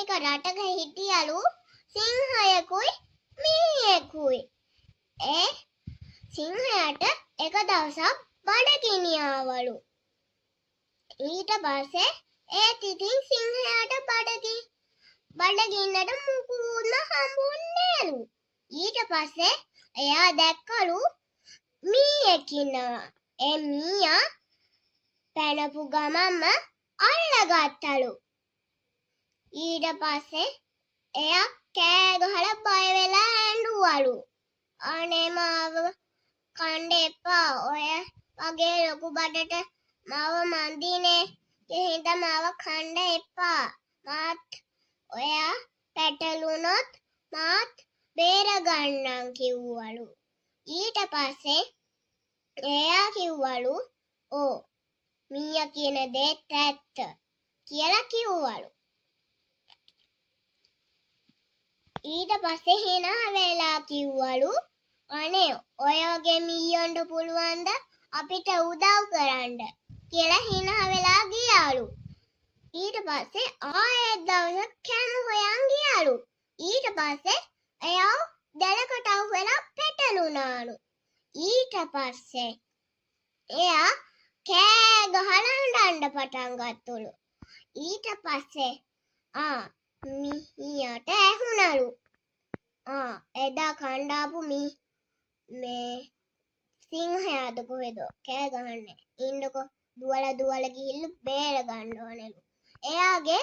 එක රටක හිටියලු සිංහයෙකුයි මීයෙකුයි. ඒ සිංහයාට එක දවසක් බඩගිනි ආවලු. ඊට පස්සේ ඒත් ඉතින් සිංහයාට බඩගින්නට මුකුත්ම හම්බුන්නේ නෑලු. ඊට පස්සේ එයා දැක්කලු මීයෙක් ඉන්නවා. ඒ මීයා පැනපු ගමන්ම අල්ලගත්තලු. ඊට පස්සේ එයා කෑ ගහලා බය වෙලා ඇඬුවලු. අනේ මාව කන්න එපා. ඔය වගේ ලොකු බඩට මාව මන්දිනේ. ඒ හින්දා මාව කන්න එපා. මාත් ඔයා පැටළුනොත් මාත් බේර ගන්නම් කිව්වලු. ඊට පස්සේ එයා කිව්වලු "ඕ මීයා කියන දේත් ඇත්ත" කියලා කිව්වලු. ඊට පස්සේ hina වෙලා කිව්වලු "අනේ ඔය වගේ මීයන්ට පුළුවන්ද අපිට උදව් කරන්න" කියලා hina වෙලා ගියාලු. ඊට පස්සේ ආයෙත් දවසක් කෑම හොයන් ගියාලු. ඊට පස්සේ එයා දැලකට අහු වෙලා පැටළුනාලු. ඊට පස්සේ එයා කෑ ගහලා අඬන්න පටන් ගත්තලු. ඊට පස්සේ මීයාට ඇහුණලු එදා කණ්ඩාපු මේ සිංහයාද කොහෙද කෑ ගහන්නේ. ඉන්නකො දුවලා ගිහිල්ලා බේර ගන්න ඕනෙලු. එයාගේ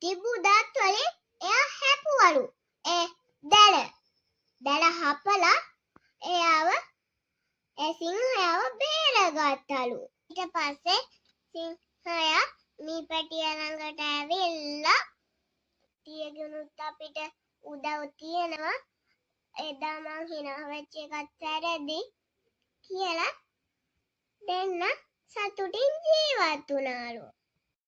තිබු දත් වලින් එයා හැපුවලු. ඒ දැල හපලා ඒ සිංහයාව බේරගත්තලු. ඊට පස්සේ සිංහයා මී පැටියා ළඟට ඇවිල්ලා "තියගුණුත් අපිට උදව් තියෙනවා. එදා මං hina වෙච්ච එකත් වැරදි" කියලා දෙන්න සතුටින් ජීවත් වුණාලු.